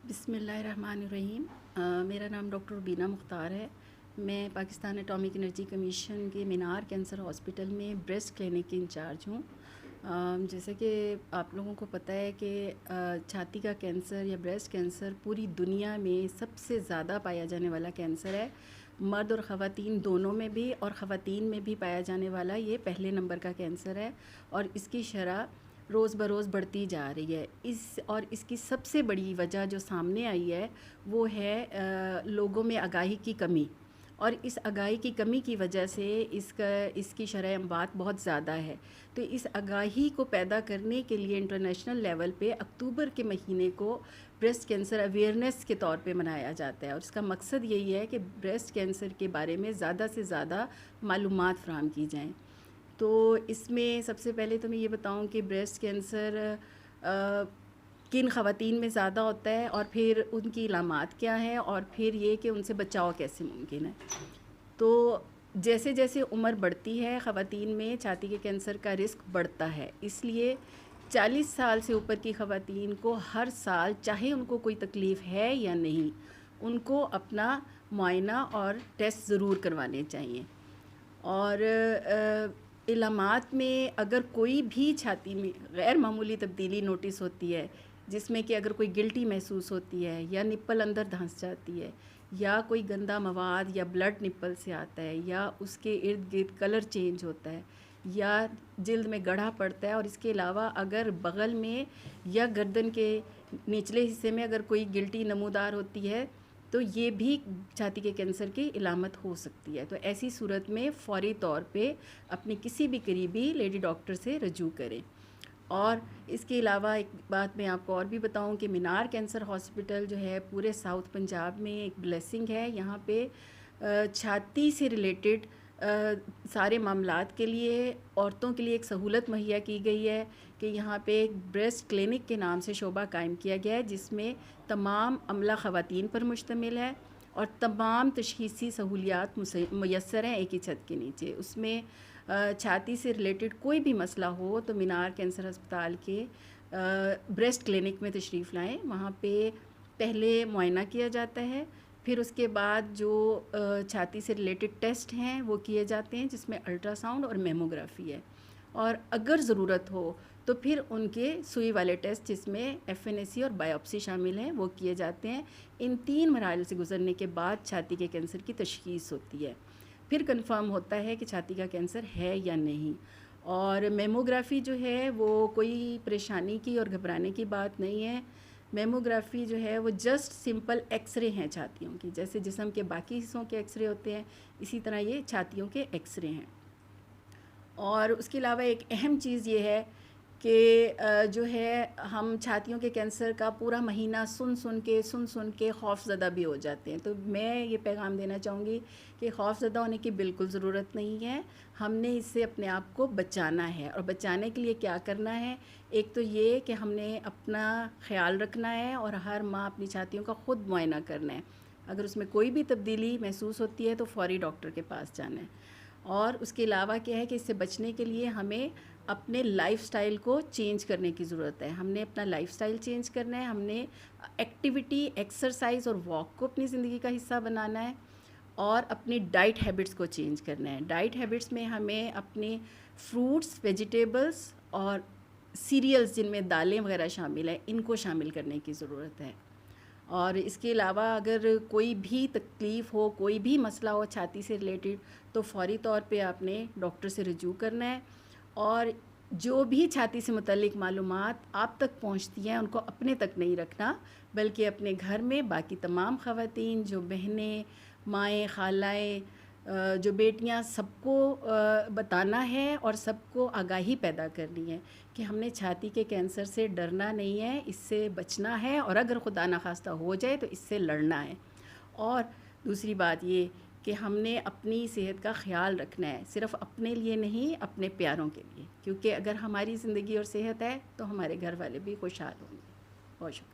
بسم اللہ الرحمن الرحیم۔ میرا نام ڈاکٹر بینا مختار ہے۔ میں پاکستان ایٹامک انرجی کمیشن کے مینار کینسر ہاسپٹل میں بریسٹ کلینک کی انچارج ہوں۔ جیسے کہ آپ لوگوں کو پتہ ہے کہ چھاتی کا کینسر یا بریسٹ کینسر پوری دنیا میں سب سے زیادہ پایا جانے والا کینسر ہے۔ مرد اور خواتین دونوں میں بھی، اور خواتین میں بھی پایا جانے والا یہ پہلے نمبر کا کینسر ہے، اور اس کی شرح روز بروز بڑھتی جا رہی ہے۔ اس کی سب سے بڑی وجہ جو سامنے آئی ہے وہ ہے لوگوں میں آگاہی کی کمی، اور اس آگاہی کی کمی کی وجہ سے اس کی شرح اموات بہت زیادہ ہے۔ تو اس آگاہی کو پیدا کرنے کے لیے انٹرنیشنل لیول پہ اکتوبر کے مہینے کو بریسٹ کینسر اویئرنیس کے طور پہ منایا جاتا ہے، اور اس کا مقصد یہی ہے کہ بریسٹ کینسر کے بارے میں زیادہ سے زیادہ معلومات فراہم کی جائیں۔ تو اس میں سب سے پہلے تو میں یہ بتاؤں کہ بریسٹ کینسر کن خواتین میں زیادہ ہوتا ہے، اور پھر ان کی علامات کیا ہیں، اور پھر یہ کہ ان سے بچاؤ کیسے ممکن ہے۔ تو جیسے جیسے عمر بڑھتی ہے خواتین میں چھاتی کے کینسر کا رسک بڑھتا ہے، اس لیے 40 سال سے اوپر کی خواتین کو ہر سال، چاہے ان کو کوئی تکلیف ہے یا نہیں، ان کو اپنا معائنہ اور ٹیسٹ ضرور کروانے چاہیے۔ اور علامات میں اگر کوئی بھی چھاتی میں غیر معمولی تبدیلی نوٹس ہوتی ہے، جس میں کہ اگر کوئی گلٹی محسوس ہوتی ہے، یا نپل اندر دھنس جاتی ہے، یا کوئی گندا مواد یا بلڈ نپل سے آتا ہے، یا اس کے ارد گرد کلر چینج ہوتا ہے، یا جلد میں گڑھا پڑتا ہے، اور اس کے علاوہ اگر بغل میں یا گردن کے نچلے حصے میں اگر کوئی گلٹی نمودار ہوتی ہے، تو یہ بھی چھاتی کے کینسر کی علامت ہو سکتی ہے۔ تو ایسی صورت میں فوری طور پہ اپنی کسی بھی قریبی لیڈی ڈاکٹر سے رجوع کریں۔ اور اس کے علاوہ ایک بات میں آپ کو اور بھی بتاؤں کہ مینار کینسر ہاسپٹل جو ہے پورے ساؤتھ پنجاب میں ایک بلیسنگ ہے۔ یہاں پہ چھاتی سے ریلیٹڈ سارے معاملات کے لیے عورتوں کے لیے ایک سہولت مہیا کی گئی ہے کہ یہاں پہ ایک بریسٹ کلینک کے نام سے شعبہ قائم کیا گیا ہے، جس میں تمام عملہ خواتین پر مشتمل ہے، اور تمام تشخیصی سہولیات میسر ہیں ایک ہی چھت کے نیچے۔ اس میں چھاتی سے ریلیٹڈ کوئی بھی مسئلہ ہو تو مینار کینسر ہسپتال کے بریسٹ کلینک میں تشریف لائیں۔ وہاں پہ پہلے معائنہ کیا جاتا ہے، پھر اس کے بعد جو چھاتی سے ریلیٹڈ ٹیسٹ ہیں وہ کیے جاتے ہیں، جس میں الٹرا ساؤنڈ اور میموگرافی ہے، اور اگر ضرورت ہو تو پھر ان کے سوئی والے ٹیسٹ جس میں FNAC اور بایوپسی شامل ہیں وہ کیے جاتے ہیں۔ ان 3 مراحل سے گزرنے کے بعد چھاتی کے کینسر کی تشخیص ہوتی ہے، پھر کنفرم ہوتا ہے کہ چھاتی کا کینسر ہے یا نہیں۔ اور میموگرافی جو ہے وہ کوئی پریشانی کی اور گھبرانے کی بات نہیں ہے۔ میموگرافی جو ہے وہ جسٹ سمپل ایکس رے ہیں چھاتیوں کی، جیسے جسم کے باقی حصوں کے ایکس رے ہوتے ہیں، اسی طرح یہ چھاتیوں کے ایکس رے ہیں۔ اور اس کے علاوہ ایک اہم چیز یہ ہے کہ جو ہے ہم چھاتیوں کے کینسر کا پورا مہینہ سن کے خوف زدہ بھی ہو جاتے ہیں۔ تو میں یہ پیغام دینا چاہوں گی کہ خوف زدہ ہونے کی بالکل ضرورت نہیں ہے۔ ہم نے اس سے اپنے آپ کو بچانا ہے، اور بچانے کے لیے کیا کرنا ہے؟ ایک تو یہ کہ ہم نے اپنا خیال رکھنا ہے، اور ہر ماہ اپنی چھاتیوں کا خود معائنہ کرنا ہے۔ اگر اس میں کوئی بھی تبدیلی محسوس ہوتی ہے تو فوری ڈاکٹر کے پاس جانا ہے۔ اور اس کے علاوہ کیا ہے کہ اس سے بچنے کے لیے ہمیں اپنے لائف سٹائل کو چینج کرنے کی ضرورت ہے۔ ہم نے اپنا لائف سٹائل چینج کرنا ہے، ہم نے ایکٹیویٹی، ایکسرسائز اور واک کو اپنی زندگی کا حصہ بنانا ہے، اور اپنی ڈائٹ ہیبٹس کو چینج کرنا ہے۔ ڈائٹ ہیبٹس میں ہمیں اپنے فروٹس، ویجیٹیبلس اور سیریلز جن میں دالیں وغیرہ شامل ہیں، ان کو شامل کرنے کی ضرورت ہے۔ اور اس کے علاوہ اگر کوئی بھی تکلیف ہو، کوئی بھی مسئلہ ہو چھاتی سے ریلیٹڈ، تو فوری طور پہ آپ نے ڈاکٹر سے رجوع کرنا ہے، اور جو بھی چھاتی سے متعلق معلومات آپ تک پہنچتی ہیں ان کو اپنے تک نہیں رکھنا، بلکہ اپنے گھر میں باقی تمام خواتین، جو بہنیں، مائیں، خالائیں، جو بیٹیاں، سب کو بتانا ہے، اور سب کو آگاہی پیدا کرنی ہے کہ ہم نے چھاتی کے کینسر سے ڈرنا نہیں ہے، اس سے بچنا ہے، اور اگر خدا نخواستہ ہو جائے تو اس سے لڑنا ہے۔ اور دوسری بات یہ کہ ہم نے اپنی صحت کا خیال رکھنا ہے، صرف اپنے لیے نہیں، اپنے پیاروں کے لیے، کیونکہ اگر ہماری زندگی اور صحت ہے تو ہمارے گھر والے بھی خوشحال ہوں گے۔ بہت شکریہ۔